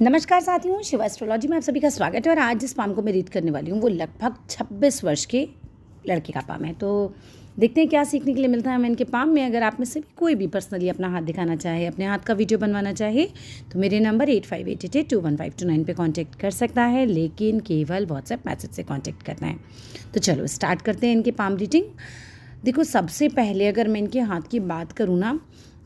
नमस्कार साथियों, शिवा एस्ट्रोलॉजी में आप सभी का स्वागत है। और आज जिस पाम को मैं रीड करने वाली हूँ वो लगभग 26 वर्ष के लड़के का पाम है। तो देखते हैं क्या सीखने के लिए मिलता है हमें इनके पाम में। अगर आप में से भी कोई भी पर्सनली अपना हाथ दिखाना चाहे, अपने हाथ का वीडियो बनवाना चाहे तो मेरे नंबर 8588215219 पे कांटेक्ट कर सकता है, लेकिन केवल व्हाट्सएप मैसेज से कांटेक्ट करना है। तो चलो स्टार्ट करते हैं इनके पाम रीडिंग। देखो, सबसे पहले अगर मैं इनके हाथ की बात करूँ ना,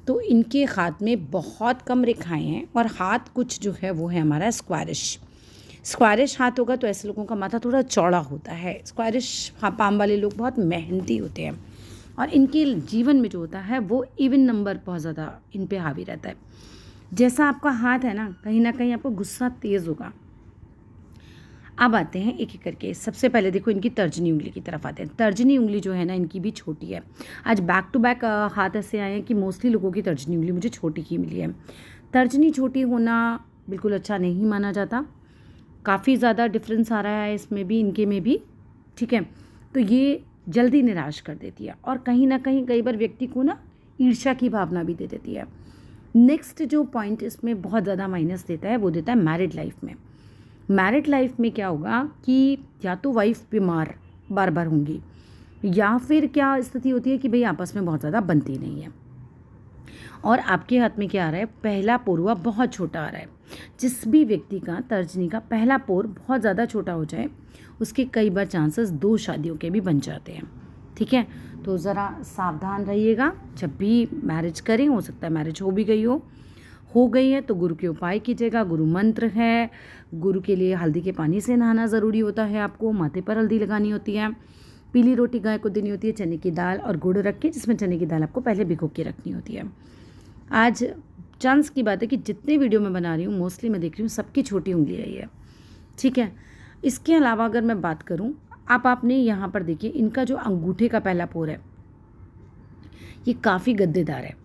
तो इनके हाथ में बहुत कम रेखाएं हैं और हाथ कुछ जो है वो है हमारा स्क्वायरिश हाथ होगा। तो ऐसे लोगों का माथा थोड़ा चौड़ा होता है। स्क्वायरिश पाम वाले लोग बहुत मेहनती होते हैं और इनके जीवन में जो होता है वो इवन नंबर बहुत ज़्यादा इन पे हावी रहता है। जैसा आपका हाथ है ना कहीं आपको गुस्सा तेज़ होगा। अब आते हैं एक एक करके। सबसे पहले देखो, इनकी तर्जनी उंगली की तरफ आते हैं। तर्जनी उंगली जो है ना इनकी भी छोटी है। आज बैक टू बैक हाथ ऐसे आए हैं कि मोस्टली लोगों की तर्जनी उंगली मुझे छोटी ही मिली है। तर्जनी छोटी होना बिल्कुल अच्छा नहीं माना जाता। काफ़ी ज़्यादा डिफरेंस आ रहा है इसमें भी, इनके में भी। ठीक है, तो ये जल्दी निराश कर देती है और कहीं ना कहीं कई बार व्यक्ति को ना ईर्ष्या की भावना भी दे देती है। नेक्स्ट जो पॉइंट इसमें बहुत ज़्यादा माइनस देता है वो देता है मैरिड लाइफ में। मैरिड लाइफ में क्या होगा कि या तो वाइफ बीमार बार बार होंगी, या फिर क्या स्थिति होती है कि भाई आपस में बहुत ज़्यादा बनती नहीं है। और आपके हाथ में क्या आ रहा है, पहला पोरुआ बहुत छोटा आ रहा है। जिस भी व्यक्ति का तर्जनी का पहला पोर बहुत ज़्यादा छोटा हो जाए उसके कई बार चांसेस 2 शादियों के भी बन जाते हैं। ठीक है, तो ज़रा सावधान रहिएगा जब भी मैरिज करें। हो सकता है मैरिज हो गई है तो गुरु के उपाय कीजिएगा। गुरु मंत्र है। गुरु के लिए हल्दी के पानी से नहाना ज़रूरी होता है। आपको माथे पर हल्दी लगानी होती है। पीली रोटी गाय को देनी होती है, चने की दाल और गुड़ रख के, जिसमें चने की दाल आपको पहले भिगो के रखनी होती है। आज चांस की बात है कि जितने वीडियो मैं बना रही हूँ मोस्टली मैं देख रही हूँ सबकी छोटी उंगली आई है। ठीक है, इसके अलावा अगर मैं बात करूँ, आपने यहाँ पर देखिए इनका जो अंगूठे का पहला पोर है ये काफ़ी गद्देदार है।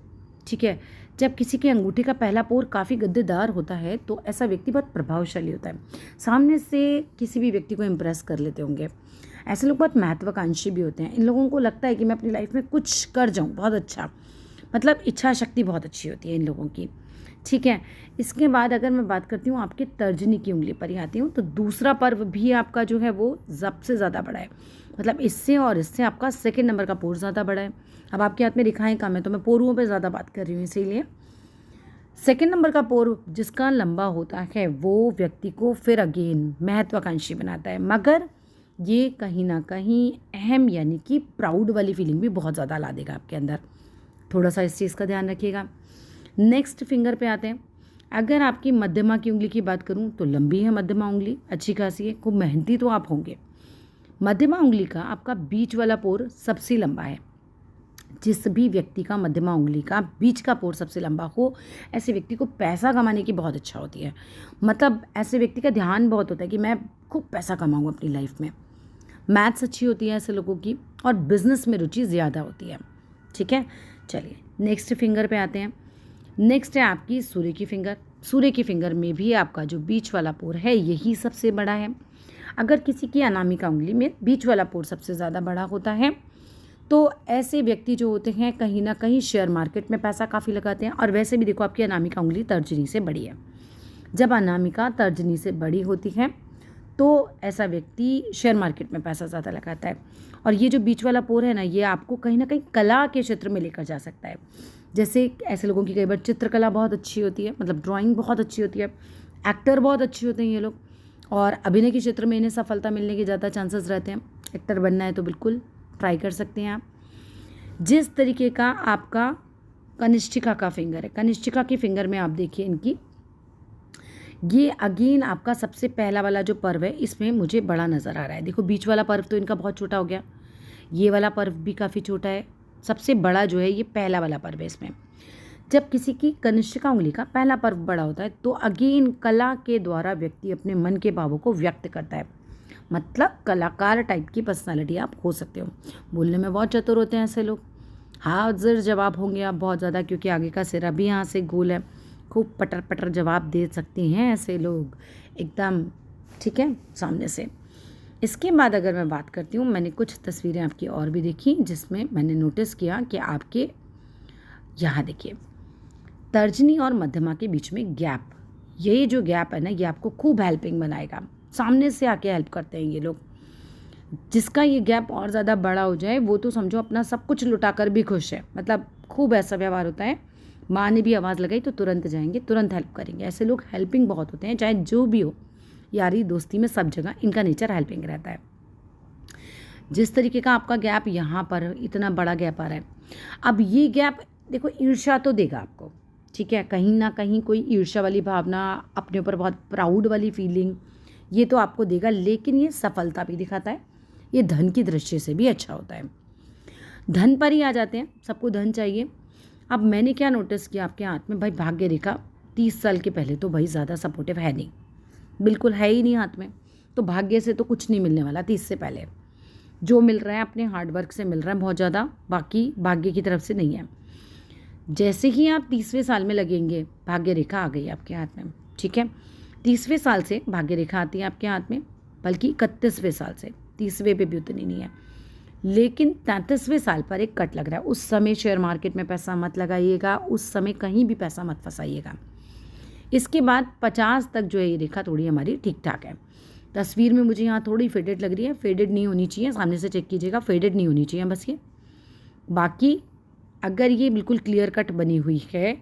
ठीक है, जब किसी के अंगूठे का पहला पोर काफ़ी गद्देदार होता है तो ऐसा व्यक्ति बहुत प्रभावशाली होता है। सामने से किसी भी व्यक्ति को इम्प्रेस कर लेते होंगे। ऐसे लोग बहुत महत्वाकांक्षी भी होते हैं। इन लोगों को लगता है कि मैं अपनी लाइफ में कुछ कर जाऊँ बहुत अच्छा, मतलब इच्छा शक्ति बहुत अच्छी होती है इन लोगों की। ठीक है, इसके बाद अगर मैं बात करती हूँ आपके तर्जनी की उंगली पर ही आती हूँ, तो दूसरा पर्व भी आपका जो है वो सबसे ज़्यादा बड़ा है। मतलब इससे और इससे आपका सेकंड नंबर का पोर ज़्यादा बड़ा है। अब आपके हाथ में रेखाएं कम है तो मैं पोरुओं पे ज़्यादा बात कर रही हूँ, इसीलिए सेकंड नंबर का पोर जिसका लंबा होता है वो व्यक्ति को फिर अगेन महत्वाकांक्षी बनाता है, मगर ये कहीं ना कहीं अहम यानी कि प्राउड वाली फीलिंग भी बहुत ज़्यादा ला देगा आपके अंदर। थोड़ा सा इस चीज़ का ध्यान रखिएगा। नेक्स्ट फिंगर पे आते हैं। अगर आपकी मध्यमा की उंगली की बात करूं तो लंबी है मध्यमा उंगली, अच्छी खासी है, खूब मेहनती तो आप होंगे। मध्यमा उंगली का आपका बीच वाला पोर सबसे लंबा है। जिस भी व्यक्ति का मध्यमा उंगली का बीच का पोर सबसे लंबा हो, ऐसे व्यक्ति को पैसा कमाने की बहुत इच्छा होती है। मतलब ऐसे व्यक्ति का ध्यान बहुत होता है कि मैं खूब पैसा कमाऊँ अपनी लाइफ में। मैथ्स अच्छी होती है ऐसे लोगों की और बिजनेस में रुचि ज़्यादा होती है। ठीक है, चलिए नेक्स्ट फिंगर पे आते हैं। नेक्स्ट है आपकी सूर्य की फिंगर। सूर्य की फिंगर में भी आपका जो बीच वाला पोर है यही सबसे बड़ा है। अगर किसी की अनामिका उंगली में बीच वाला पोर सबसे ज़्यादा बड़ा होता है तो ऐसे व्यक्ति जो होते हैं कहीं ना कहीं शेयर मार्केट में पैसा काफ़ी लगाते हैं। और वैसे भी देखो, आपकी अनामिका उंगली तर्जनी से बड़ी है। जब अनामिका तर्जनी से बड़ी होती है तो ऐसा व्यक्ति शेयर मार्केट में पैसा ज़्यादा लगाता है। और ये जो बीच वाला पोर है ना, ये आपको कहीं ना कहीं कला के क्षेत्र में लेकर जा सकता है। जैसे ऐसे लोगों की कई बार चित्रकला बहुत अच्छी होती है, मतलब ड्राइंग बहुत अच्छी होती है, एक्टर बहुत अच्छे होते हैं ये लोग, और अभिनय के क्षेत्र में इन्हें सफलता मिलने के ज़्यादा चांसेस रहते हैं। एक्टर बनना है तो बिल्कुल ट्राई कर सकते हैं आप। जिस तरीके का आपका कनिष्ठिका का फिंगर है, कनिष्ठिका की फिंगर में आप देखिए इनकी, ये अगेन आपका सबसे पहला वाला जो पर्व है इसमें मुझे बड़ा नज़र आ रहा है। देखो, बीच वाला पर्व तो इनका बहुत छोटा हो गया, ये वाला पर्व भी काफ़ी छोटा है। सबसे बड़ा जो है ये पहला वाला पर्व है। इसमें जब किसी की कनिष्ठिका उंगली का पहला पर्व बड़ा होता है तो अगेन कला के द्वारा व्यक्ति अपने मन के भावों को व्यक्त करता है। मतलब कलाकार टाइप की पर्सनालिटी आप हो सकते हो। बोलने में बहुत चतुर होते हैं ऐसे लोग। हाजिर जवाब होंगे आप बहुत ज़्यादा, क्योंकि आगे का सिरा भी यहाँ से गोल है। खूब पटर पटर जवाब दे सकते हैं ऐसे लोग एकदम। ठीक है, सामने से। इसके बाद अगर मैं बात करती हूँ, मैंने कुछ तस्वीरें आपकी और भी देखी जिसमें मैंने नोटिस किया कि आपके यहाँ देखिए तर्जनी और मध्यमा के बीच में गैप, ये जो गैप है ना, ये आपको खूब हेल्पिंग बनाएगा। सामने से आके हेल्प करते हैं ये लोग। जिसका ये गैप और ज़्यादा बड़ा हो जाए वो तो समझो अपना सब कुछ लुटा कर भी खुश है। मतलब खूब ऐसा व्यवहार होता है, माँ ने भी आवाज़ लगाई तो तुरंत जाएंगे, तुरंत हेल्प करेंगे। ऐसे लोग हेल्पिंग बहुत होते हैं, चाहे जो भी हो, यारी दोस्ती में सब जगह इनका नेचर हेल्पिंग रहता है। जिस तरीके का आपका गैप यहाँ पर इतना बड़ा गैप आ रहा है, अब ये गैप देखो ईर्ष्या तो देगा आपको, ठीक है, कहीं ना कहीं कोई ईर्ष्या वाली भावना, अपने ऊपर बहुत प्राउड वाली फीलिंग, ये तो आपको देगा। लेकिन ये सफलता भी दिखाता है, ये धन की दृष्टि से भी अच्छा होता है। धन पर ही आ जाते हैं, सबको धन चाहिए। अब मैंने क्या नोटिस किया आपके हाथ में, भाई भाग्य रेखा 30 साल के पहले तो भाई ज़्यादा सपोर्टिव है नहीं, बिल्कुल है ही नहीं हाथ में। तो भाग्य से तो कुछ नहीं मिलने वाला 30 से पहले। जो मिल रहा है अपने हार्डवर्क से मिल रहा है बहुत ज़्यादा, बाकी भाग्य की तरफ से नहीं है। जैसे ही आप 30वें साल में लगेंगे, भाग्य रेखा आ गई आपके हाथ में, ठीक है। 30वें साल से भाग्य रेखा आती है आपके हाथ में, बल्कि 31वें साल से, 30वें पे भी उतनी नहीं है। लेकिन 33वें साल पर एक कट लग रहा है। उस समय शेयर मार्केट में पैसा मत लगाइएगा, उस समय कहीं भी पैसा मत फंसाइएगा। इसके बाद 50 तक जो है ये रेखा थोड़ी हमारी ठीक ठाक है। तस्वीर में मुझे यहाँ थोड़ी फेडेड लग रही है, फेडेड नहीं होनी चाहिए, सामने से चेक कीजिएगा, फेडेड नहीं होनी चाहिए बस ये। बाकी अगर ये बिल्कुल क्लियर कट बनी हुई है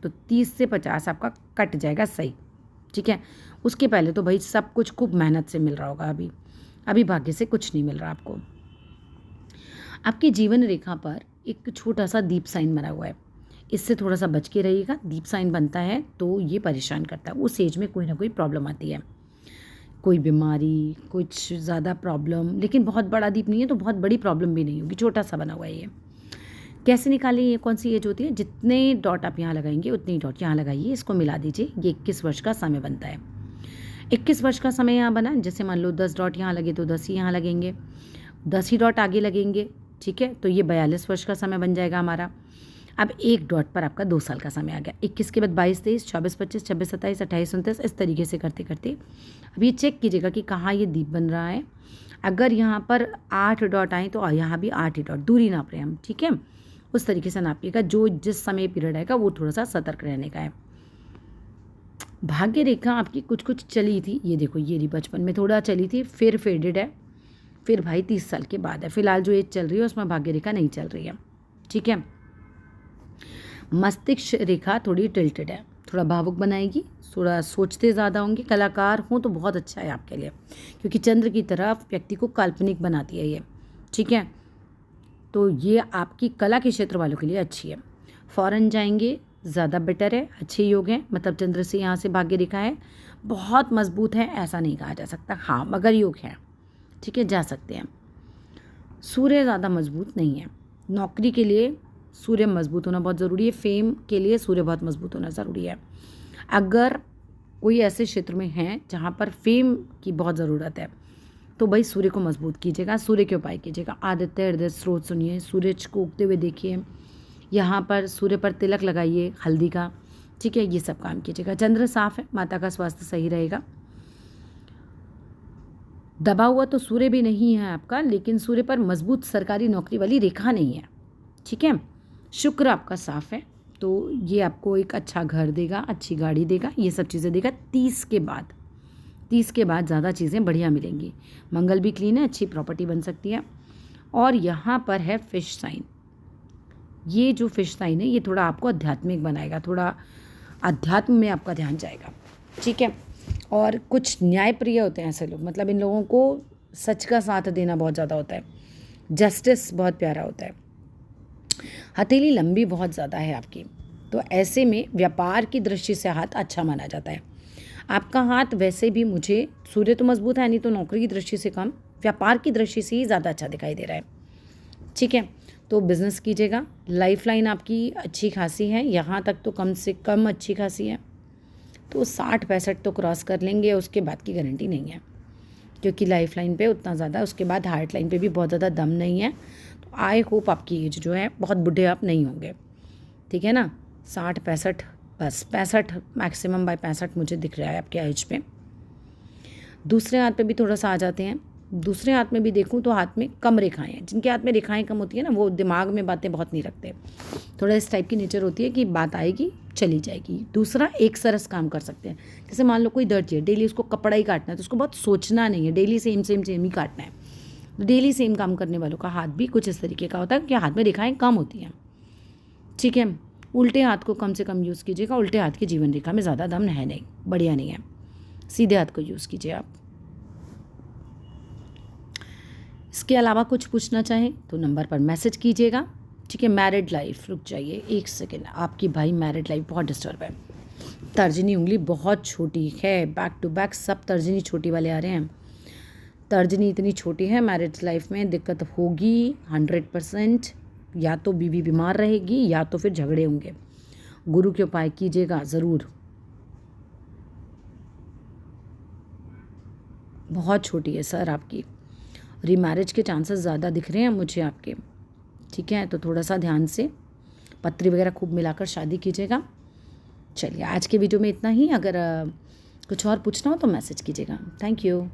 तो 30 से 50 आपका कट जाएगा सही, ठीक है। उसके पहले तो भाई सब कुछ खूब मेहनत से मिल रहा होगा। अभी भाग्य से कुछ नहीं मिल रहा आपको। आपकी जीवन रेखा पर एक छोटा सा दीप साइन बना हुआ है, इससे थोड़ा सा बच के रहिएगा। दीप साइन बनता है तो ये परेशान करता है, उस एज में कोई ना कोई प्रॉब्लम आती है, कोई बीमारी, कुछ ज़्यादा प्रॉब्लम। लेकिन बहुत बड़ा दीप नहीं है तो बहुत बड़ी प्रॉब्लम भी नहीं होगी, छोटा सा बना हुआ है ये। कैसे निकालें, ये कौन सी एज होती है, जितने डॉट आप यहाँ लगाएंगे उतने ही डॉट यहाँ लगाइए, इसको मिला दीजिए। ये 21 वर्ष का समय बनता है। 21 वर्ष का समय यहाँ बना, जैसे मान लो 10 डॉट यहाँ लगे तो 10 ही यहाँ लगेंगे, 10 ही डॉट आगे लगेंगे, ठीक है। तो ये 42 वर्ष का समय बन जाएगा हमारा। अब एक डॉट पर आपका 2 साल का समय आ गया। 21 के बाद 22, 23, 24, 25, 26, 27, 28, 29, इस तरीके से करते करते अब ये चेक कीजिएगा कि कहाँ ये दीप बन रहा है। अगर यहाँ पर 8 डॉट आए तो यहाँ भी 8 ही डॉट, दूरी नाप रहे हैं हम, ठीक है। उस तरीके से नापिएगा, जो जिस समय पीरियड आएगा वो थोड़ा सा सतर्क रहने का है। भाग्य रेखा आपकी कुछ कुछ चली थी, ये देखो ये बचपन में थोड़ा चली थी, फिर फेडेड है, फिर भाई 30 साल के बाद है। फिलहाल जो एज चल रही है उसमें भाग्य रेखा नहीं चल रही है, ठीक है। मस्तिष्क रेखा थोड़ी टिल्टेड है, थोड़ा भावुक बनाएगी, थोड़ा सोचते ज़्यादा होंगे। कलाकार हों तो बहुत अच्छा है आपके लिए, क्योंकि चंद्र की तरफ व्यक्ति को काल्पनिक बनाती है ये, ठीक है। तो ये आपकी कला के क्षेत्र वालों के लिए अच्छी है। फॉरेन जाएंगे ज़्यादा बेटर है, अच्छे योग हैं। मतलब चंद्र से यहाँ से भाग्य रेखा है, बहुत मजबूत है ऐसा नहीं कहा जा सकता, हाँ मगर योग है, ठीक है, जा सकते हैं। सूर्य ज़्यादा मजबूत नहीं है। नौकरी के लिए सूर्य मजबूत होना बहुत ज़रूरी है, फेम के लिए सूर्य बहुत मजबूत होना ज़रूरी है। अगर कोई ऐसे क्षेत्र में है जहाँ पर फेम की बहुत ज़रूरत है तो भाई सूर्य को मजबूत कीजिएगा, सूर्य के उपाय कीजिएगा। आदित्य हृदय स्रोत सुनिए, सूरज को उगते हुए देखिए, यहाँ पर सूर्य पर तिलक लगाइए हल्दी का, ठीक है, ये सब काम कीजिएगा। चंद्र साफ है, माता का स्वास्थ्य सही रहेगा। दबा हुआ तो सूर्य भी नहीं है आपका, लेकिन सूर्य पर मजबूत सरकारी नौकरी वाली रेखा नहीं है, ठीक है। शुक्र आपका साफ है, तो ये आपको एक अच्छा घर देगा, अच्छी गाड़ी देगा, ये सब चीज़ें देगा। 30 के बाद ज़्यादा चीज़ें बढ़िया मिलेंगी। मंगल भी क्लीन है, अच्छी प्रॉपर्टी बन सकती है। और यहाँ पर है फिश साइन, ये जो फिश साइन है ये थोड़ा आपको आध्यात्मिक बनाएगा, थोड़ा अध्यात्म में आपका ध्यान जाएगा, ठीक है। और कुछ न्यायप्रिय होते हैं ऐसे लोग, मतलब इन लोगों को सच का साथ देना बहुत ज़्यादा होता है, जस्टिस बहुत प्यारा होता है। हथेली लंबी बहुत ज़्यादा है आपकी, तो ऐसे में व्यापार की दृष्टि से हाथ अच्छा माना जाता है। आपका हाथ वैसे भी मुझे, सूर्य तो मजबूत है नहीं तो नौकरी की दृष्टि से कम, व्यापार की दृष्टि से ही ज़्यादा अच्छा दिखाई दे रहा है, ठीक है। तो बिज़नेस कीजिएगा। लाइफ लाइन आपकी अच्छी खासी है, यहाँ तक तो कम से कम अच्छी खासी है, तो 60-65 तो क्रॉस कर लेंगे, उसके बाद की गारंटी नहीं है, क्योंकि लाइफ लाइन पे उतना ज़्यादा, उसके बाद हार्ट लाइन पे भी बहुत ज़्यादा दम नहीं है। तो आई होप आपकी एज जो है बहुत बुढ़े आप नहीं होंगे, ठीक है ना। 60-65, बस 65 मैक्सिमम बाय 65 मुझे दिख रहा है आपके एज पे। दूसरे हाथ पे भी थोड़ा सा आ जाते हैं। दूसरे हाथ में भी देखूं तो हाथ में कम रेखाएं हैं। जिनके हाथ में रेखाएं कम होती है ना, वो दिमाग में बातें बहुत नहीं रखते, थोड़ा इस टाइप की नेचर होती है कि बात आएगी चली जाएगी। दूसरा, एक सरस काम कर सकते हैं। जैसे मान लो कोई दर्जी है, डेली उसको कपड़ा ही काटना है, तो उसको बहुत सोचना नहीं है, डेली सेम सेम सेम ही काटना है। तो डेली सेम काम करने वालों का हाथ भी कुछ इस तरीके का होता है कि हाथ में रेखाएं कम होती हैं। ठीक है, उल्टे हाथ को कम से कम यूज़ कीजिएगा। उल्टे हाथ की जीवन रेखा में ज़्यादा दम है नहीं, बढ़िया नहीं है। सीधे हाथ को यूज़ कीजिए आप। इसके अलावा कुछ पूछना चाहें तो नंबर पर मैसेज कीजिएगा। ठीक है, मैरिड लाइफ, रुक जाइए एक सेकेंड, आपकी भाई मैरिड लाइफ बहुत डिस्टर्ब है। तर्जनी उंगली बहुत छोटी है, बैक टू बैक सब तर्जनी छोटी वाले आ रहे हैं। तर्जनी इतनी छोटी है, मैरिज लाइफ में दिक्कत होगी 100%। या तो बीवी बीमार रहेगी या तो फिर झगड़े होंगे। गुरु के उपाय कीजिएगा ज़रूर। बहुत छोटी है सर आपकी, रीमैरिज के चांसेस ज़्यादा दिख रहे हैं मुझे आपके। ठीक है, तो थोड़ा सा ध्यान से पत्री वगैरह खूब मिलाकर शादी कीजिएगा। चलिए, आज के वीडियो में इतना ही। अगर कुछ और पूछना हो तो मैसेज कीजिएगा। Thank you.